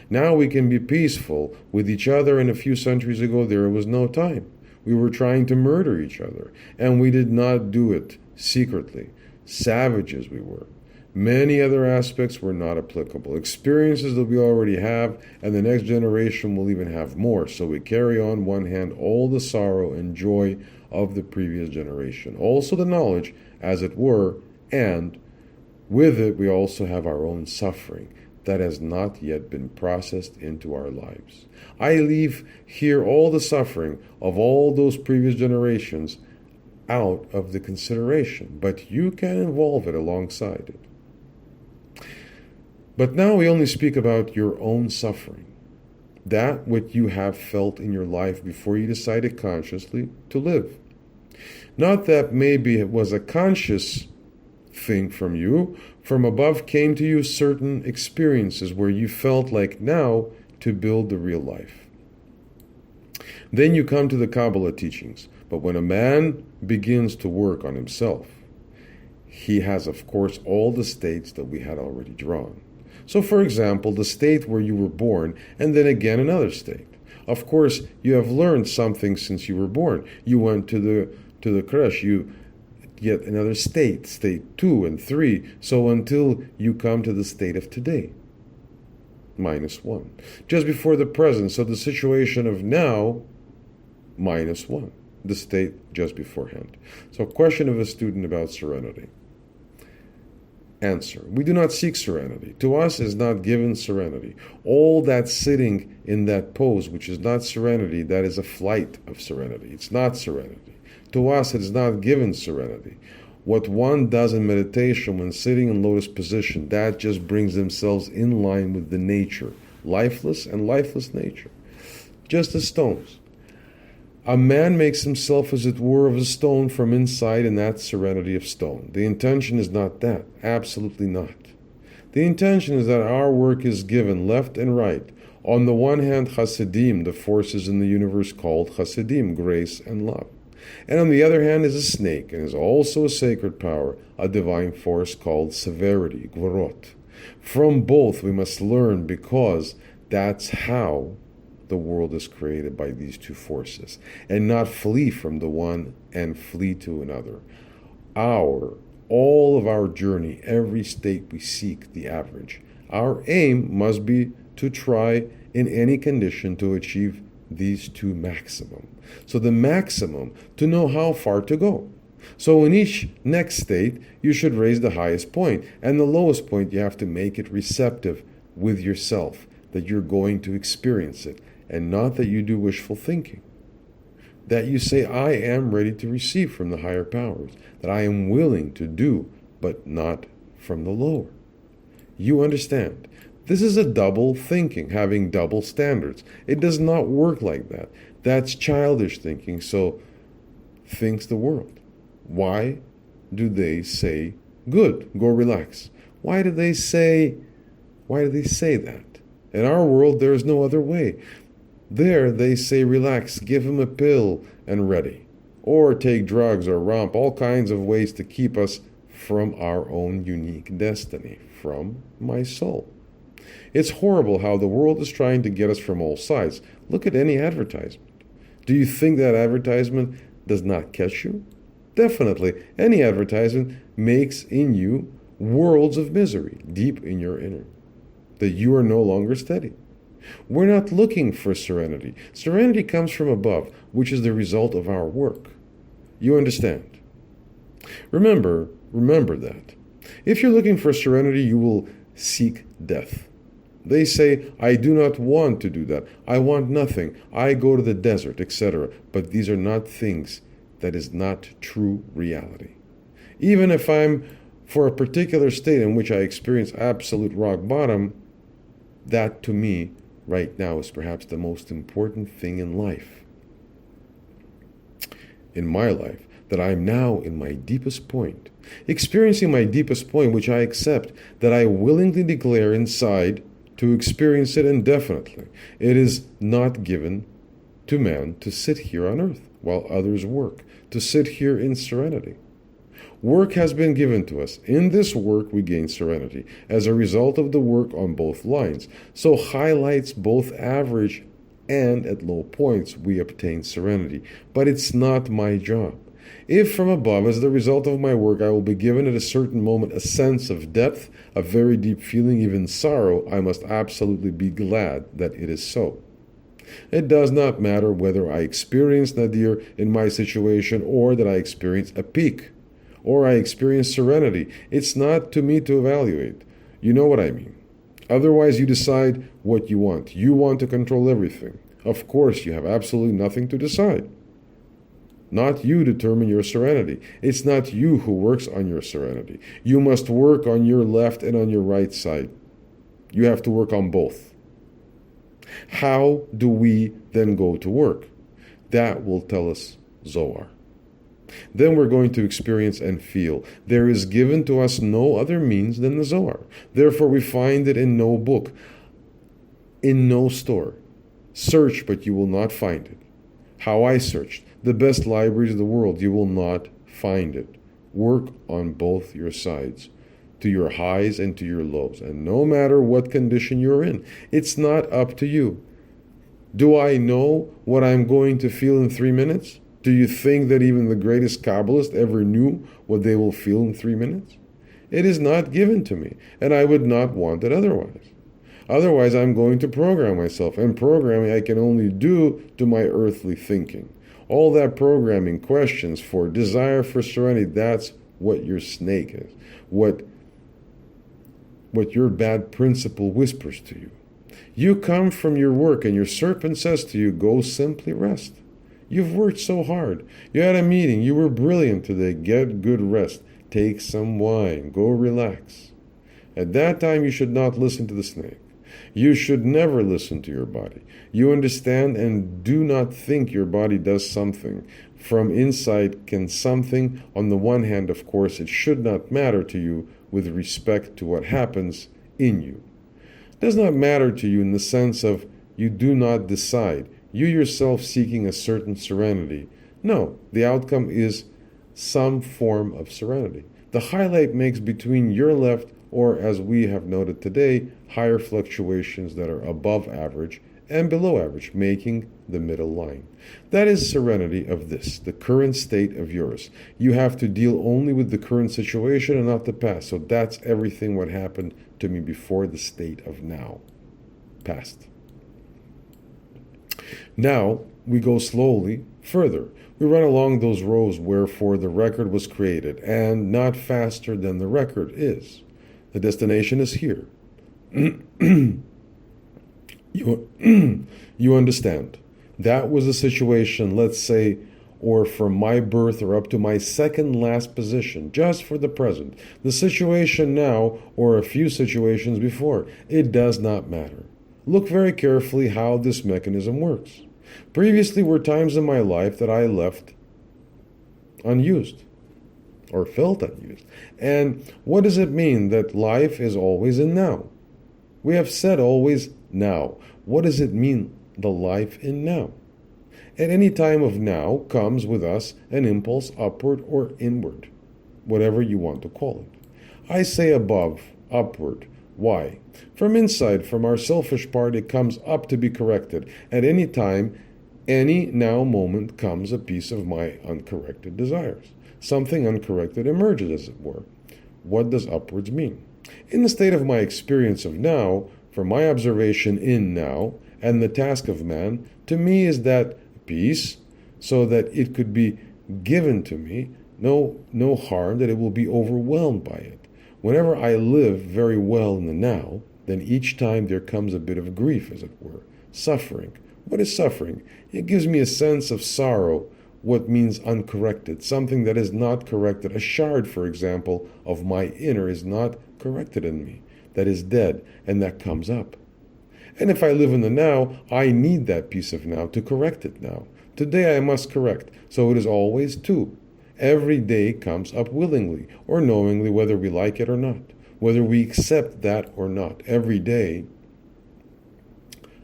S1: Now we can be peaceful with each other, and a few centuries ago there was no time. We were trying to murder each other, and we did not do it secretly. Savages we were. Many other aspects were not applicable. Experiences that we already have, and the next generation will even have more. So we carry on one hand all the sorrow and joy of the previous generation. Also the knowledge, as it were, and with it we also have our own suffering that has not yet been processed into our lives. I leave here all the suffering of all those previous generations out of the consideration, but you can involve it alongside it. But now we only speak about your own suffering, that what you have felt in your life before you decided consciously to live. Not that maybe it was a conscious thing from you. From above came to you certain experiences where you felt like now to build the real life. Then you come to the Kabbalah teachings. But when a man begins to work on himself, he has, of course, all the states that we had already drawn. So, for example, the state where you were born, and then again another state. Of course, you have learned something since you were born. You went to the creche, you get another state 2 and 3, so until you come to the state of today, -1. Just before the present, so the situation of now, -1. The state just beforehand. So, question of a student about serenity. Answer: we do not seek serenity. To us is not given serenity. All that sitting in that pose, which is not serenity, that is a flight of serenity. It's not serenity. To us it is not given serenity. What one does in meditation when sitting in lotus position, that just brings themselves in line with the nature, lifeless and lifeless nature, just as stones. A man makes himself, as it were, of a stone from inside, and that's serenity of stone. The intention is not that, absolutely not. The intention is that our work is given left and right. On the one hand, Hasidim, the forces in the universe called Hasidim, grace and love. And on the other hand is a snake, and is also a sacred power, a divine force called severity, Gvorot. From both we must learn, because that's how the world is created, by these two forces, and not flee from the one and flee to another. All of our journey, every state we seek, the average. Our aim must be to try in any condition to achieve these two maximum. So the maximum, to know how far to go. So in each next state, you should raise the highest point, and the lowest point you have to make it receptive with yourself, that you're going to experience it, and not that you do wishful thinking. That you say, I am ready to receive from the higher powers, that I am willing to do, but not from the lower. You understand? This is a double thinking, having double standards. It does not work like that. That's childish thinking, so thinks the world. Why do they say, good, go relax? Why do they say that? In our world, there is no other way. There they say, relax, give him a pill and ready. Or take drugs or romp, all kinds of ways to keep us from our own unique destiny, from my soul. It's horrible how the world is trying to get us from all sides. Look at any advertisement. Do you think that advertisement does not catch you? Definitely, any advertisement makes in you worlds of misery, deep in your inner, that you are no longer steady. We're not looking for serenity. Serenity comes from above, which is the result of our work. You understand? Remember that. If you're looking for serenity, you will seek death. They say, I do not want to do that. I want nothing. I go to the desert, etc. But these are not things. That is not true reality. Even if I'm for a particular state in which I experience absolute rock bottom, that to me right now is perhaps the most important thing in life. In my life, that I am now in my deepest point, experiencing my deepest point, which I accept, that I willingly declare inside to experience it indefinitely. It is not given to man to sit here on earth while others work, to sit here in serenity. Work has been given to us. In this work we gain serenity as a result of the work on both lines. So highlights both average and at low points we obtain serenity. But it's not my job. If from above, as the result of my work, I will be given at a certain moment a sense of depth, a very deep feeling, even sorrow, I must absolutely be glad that it is so. It does not matter whether I experience nadir in my situation or that I experience a peak or I experience serenity. It's not to me to evaluate. You know what I mean. Otherwise, you decide what you want. You want to control everything. Of course, you have absolutely nothing to decide. Not you determine your serenity. It's not you who works on your serenity. You must work on your left and on your right side. You have to work on both. How do we then go to work? That will tell us Zohar. Then we're going to experience and feel. There is given to us no other means than the Zohar. Therefore we find it in no book, in no store. Search, but you will not find it. How I searched. The best libraries of the world, you will not find it. Work on both your sides, to your highs and to your lows. And no matter what condition you're in, it's not up to you. Do I know what I'm going to feel in 3 minutes? Do you think that even the greatest Kabbalist ever knew what they will feel in 3 minutes? It is not given to me, and I would not want it otherwise. Otherwise, I'm going to program myself, and programming I can only do to my earthly thinking. All that programming, questions for, desire for serenity, that's what your snake is. What your bad principle whispers to you. You come from your work and your serpent says to you, go simply rest. You've worked so hard. You had a meeting. You were brilliant today. Get good rest. take some wine, go relax. At that time, you should not listen to the snake. You should never listen to your body. You understand and do not think your body does something. From inside can something, on the one hand, of course, it should not matter to you with respect to what happens in you. It does not matter to you in the sense of you do not decide, you yourself seeking a certain serenity. No, the outcome is some form of serenity. The highlight makes between your left, or as we have noted today, higher fluctuations that are above average and below average, making the middle line. That is serenity of this, the current state of yours. You have to deal only with the current situation and not the past. So that's everything what happened to me before the state of now, past. Now we go slowly further. We run along those rows wherefore the record was created, and not faster than the record is. The destination is here. You understand. That was the situation, let's say, or from my birth or up to my second last position, just for the present. The situation now, or a few situations before, it does not matter. Look very carefully how this mechanism works. Previously were times in my life that I left unused, or felt unused. And what does it mean that life is always in now? We have said always now. What does it mean, the life in now? At any time of now comes with us an impulse upward or inward, whatever you want to call it. I say above, upward. Why? From inside, from our selfish part, it comes up to be corrected. At any time, any now moment comes a piece of my uncorrected desires. Something uncorrected emerges, as it were. What does upwards mean? In the state of my experience of now, from my observation in now, and the task of man, to me is that peace, so that it could be given to me, no harm, that it will be overwhelmed by it. Whenever I live very well in the now, then each time there comes a bit of grief, as it were, suffering. What is suffering? It gives me a sense of sorrow, what means uncorrected, something that is not corrected. A shard, for example, of my inner is not corrected in me, that is dead, and that comes up. And if I live in the now, I need that piece of now to correct it now. Today I must correct, so it is always two. Every day comes up willingly or knowingly, whether we like it or not, whether we accept that or not. Every day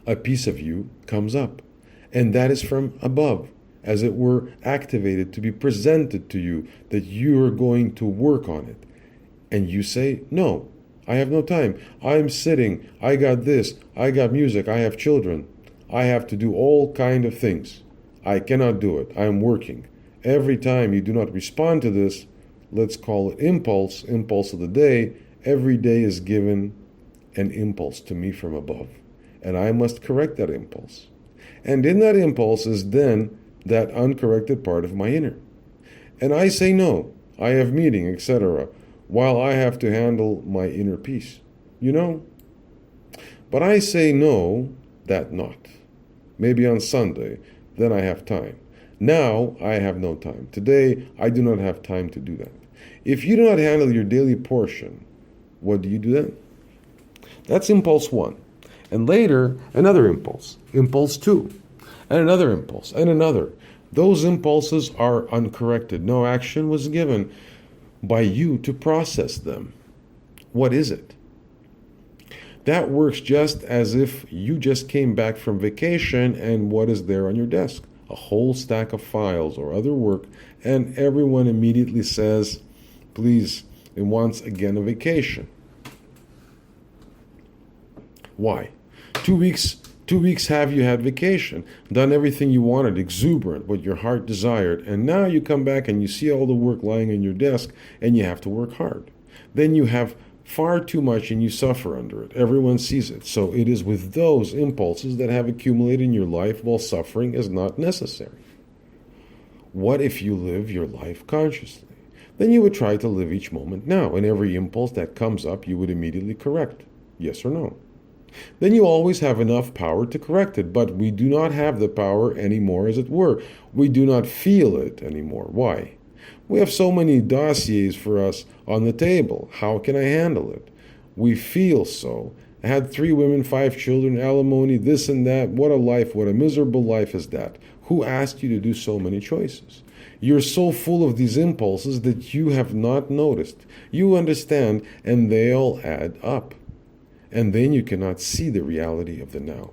S1: a piece of you comes up, and that is from above, as it were activated to be presented to you, that you are going to work on it. And you say, no, I have no time. I'm sitting, I got this, I got music, I have children. I have to do all kind of things. I cannot do it. I am working. Every time you do not respond to this, let's call it impulse of the day, every day is given an impulse to me from above. And I must correct that impulse. And in that impulse is then that uncorrected part of my inner. And I say no, I have meeting, etc., while I have to handle my inner peace. You know? But I say no, that not. Maybe on Sunday, then I have time. Now I have no time. Today I do not have time to do that. If you do not handle your daily portion, what do you do then? That's impulse 1. And later, another impulse. Impulse 2. And another impulse. And another. Those impulses are uncorrected. No action was given by you to process them. What is it? That works just as if you just came back from vacation and what is there on your desk? A whole stack of files or other work, and everyone immediately says, please, it wants again a vacation. Why? 2 weeks have you had vacation, done everything you wanted, exuberant, what your heart desired, and now you come back and you see all the work lying on your desk and you have to work hard. Then you have far too much and you suffer under it. Everyone sees it. So it is with those impulses that have accumulated in your life while suffering is not necessary. What if you live your life consciously? Then you would try to live each moment now, and every impulse that comes up you would immediately correct. Yes or no? Then you always have enough power to correct it, but we do not have the power anymore, as it were. We do not feel it anymore. Why? We have so many dossiers for us on the table. How can I handle it? We feel so. I had 3 women, 5 children, alimony, this and that. What a life, what a miserable life is that. Who asked you to do so many choices? You're so full of these impulses that you have not noticed. You understand, and they all add up. And then you cannot see the reality of the now.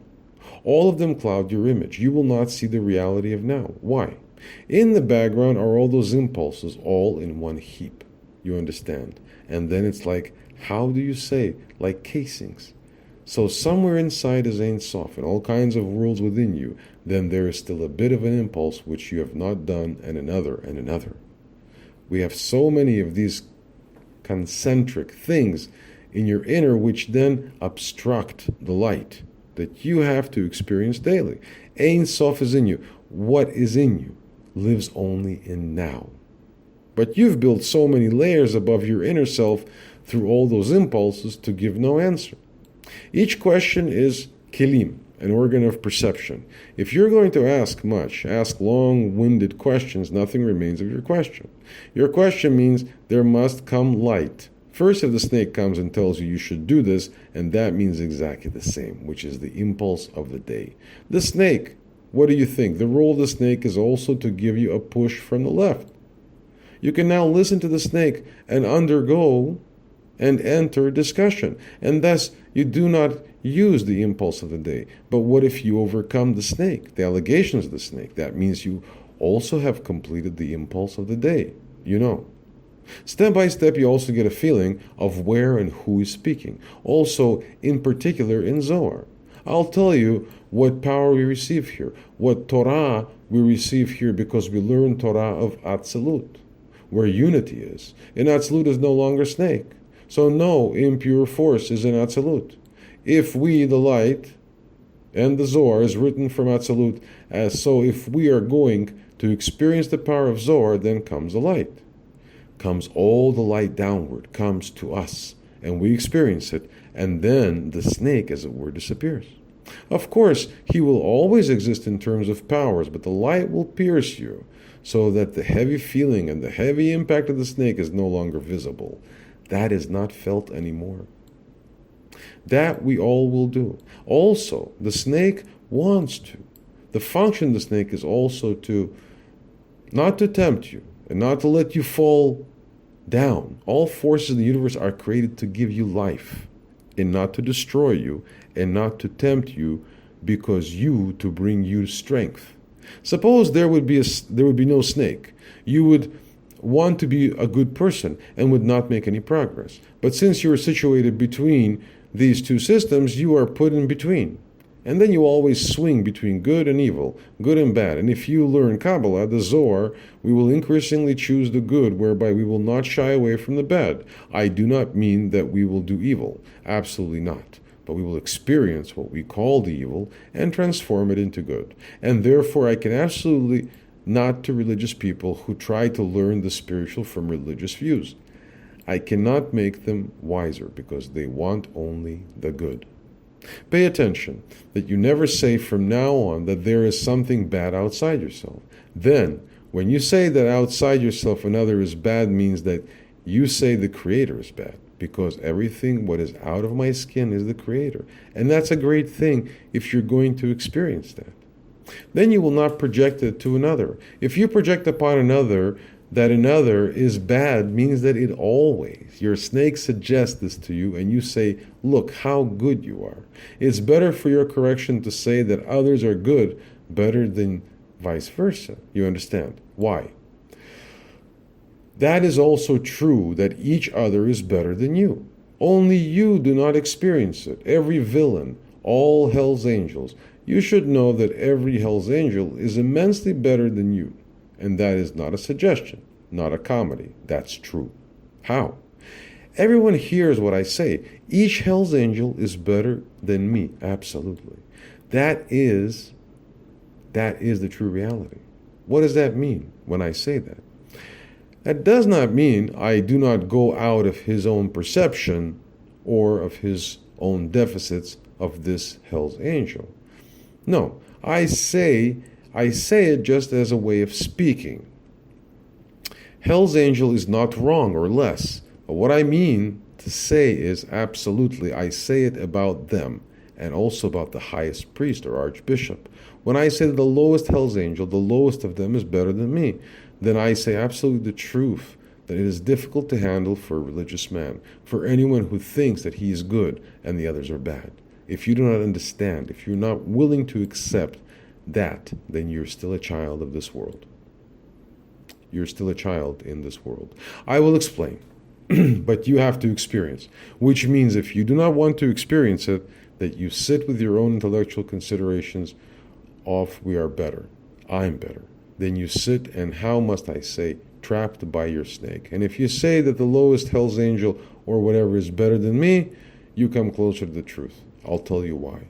S1: All of them cloud your image. You will not see the reality of now. Why? In the background are all those impulses, all in one heap. You understand? And then it's like, how do you say? Like casings. So somewhere inside is Ein Sof, and all kinds of worlds within you. Then there is still a bit of an impulse which you have not done, and another, and another. We have so many of these concentric things in your inner which then obstruct the light that you have to experience daily. Ein Sof is in you. What is in you lives only in now. But you've built so many layers above your inner self through all those impulses to give no answer. Each question is kelim, an organ of perception. If you're going to ask much, ask long-winded questions, nothing remains of your question. Your question means there must come light. First, if the snake comes and tells you should do this, and that means exactly the same, which is the impulse of the day. The snake, what do you think? The role of the snake is also to give you a push from the left. You can now listen to the snake and undergo and enter discussion. And thus, you do not use the impulse of the day. But what if you overcome the snake, the allegations of the snake? That means you also have completed the impulse of the day. You know. Step by step, you also get a feeling of where and who is speaking. Also, in particular, in Zohar. I'll tell you what power we receive here, what Torah we receive here, because we learn Torah of Atzilut, where unity is. And Atzilut is no longer snake. So no impure force is in Atzilut. If we, the light, and the Zohar is written from Atzilut, so if we are going to experience the power of Zohar, then comes the light. Comes all the light downward, comes to us, and we experience it, and then the snake, as it were, disappears. Of course, he will always exist in terms of powers, but the light will pierce you, so that the heavy feeling and the heavy impact of the snake is no longer visible. That is not felt anymore. That we all will do. Also, the snake wants to. The function of the snake is also to, not to tempt you, and not to let you fall down. All forces in the universe are created to give you life, and not to destroy you, and not to tempt you, because to bring you strength. Suppose there would be no snake. You would want to be a good person and would not make any progress. But since you are situated between these two systems, you are put in between. And then you always swing between good and evil, good and bad. And if you learn Kabbalah, the Zohar, we will increasingly choose the good, whereby we will not shy away from the bad. I do not mean that we will do evil. Absolutely not. But we will experience what we call the evil and transform it into good. And therefore, I can absolutely not to religious people who try to learn the spiritual from religious views. I cannot make them wiser because they want only the good. Pay attention that you never say from now on that there is something bad outside yourself. Then, when you say that outside yourself another is bad, means that you say the Creator is bad, because everything what is out of my skin is the Creator. And that's a great thing if you're going to experience that. Then you will not project it to another. If you project upon another that another is bad, means that it always, your snake suggests this to you, and you say, look how good you are. It's better for your correction to say that others are good, better than vice versa. You understand? Why? That is also true that each other is better than you. Only you do not experience it. Every villain, all hell's angels, you should know that every hell's angel is immensely better than you. And that is not a suggestion, not a comedy. That's true. How? Everyone hears what I say. Each hell's angel is better than me. Absolutely. That is the true reality. What does that mean when I say that? That does not mean I do not go out of his own perception or of his own deficits of this hell's angel. No, I say it just as a way of speaking. Hell's angel is not wrong or less. But what I mean to say is absolutely, I say it about them and also about the highest priest or archbishop. When I say that the lowest hell's angel, the lowest of them is better than me, then I say absolutely the truth, that it is difficult to handle for a religious man, for anyone who thinks that he is good and the others are bad. If you do not understand, if you're not willing to accept that, then you're still a child of this world. You're still a child in this world. I will explain, but you have to experience, which means if you do not want to experience it, that you sit with your own intellectual considerations of we are better, I'm better. Then you sit and, how must I say, trapped by your snake. And if you say that the lowest hell's angel or whatever is better than me, you come closer to the truth. I'll tell you why.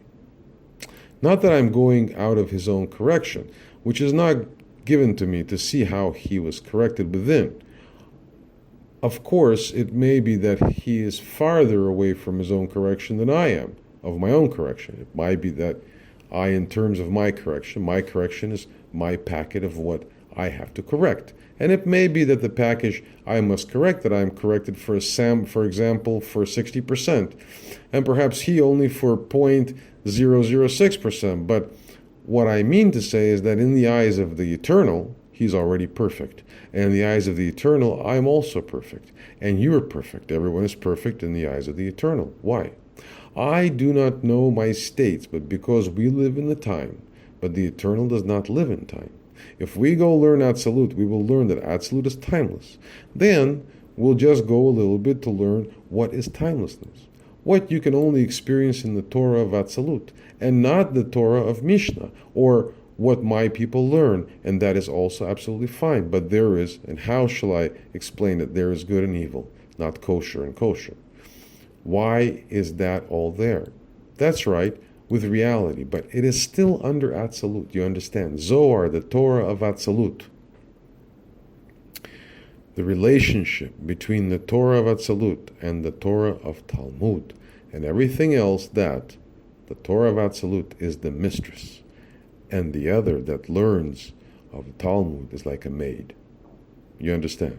S1: Not that I'm going out of his own correction, which is not given to me to see how he was corrected within. Of course, it may be that he is farther away from his own correction than I am, of my own correction. It might be that in terms of my correction is my packet of what I have to correct. And it may be that the package I must correct, that I'm corrected for example, for 60%, and perhaps he only for 0.006%. But what I mean to say is that in the eyes of the eternal, he's already perfect. And in the eyes of the eternal, I'm also perfect. And you're perfect. Everyone is perfect in the eyes of the eternal. Why? I do not know my states, but because we live in the time, but the eternal does not live in time. If we go learn Absolute, we will learn that Absolute is timeless. Then we'll just go a little bit to learn what is timelessness. What you can only experience in the Torah of Absolute, and not the Torah of Mishnah, or what my people learn, and that is also absolutely fine. But there is, and how shall I explain it, there is good and evil, not kosher and kosher. Why is that all there? That's right, with reality, but it is still under Absolute, you understand. Zohar, the Torah of Absolute. The relationship between the Torah of Absolute and the Torah of Talmud and everything else, that the Torah of Absolute is the mistress, and the other that learns of the Talmud is like a maid. You understand?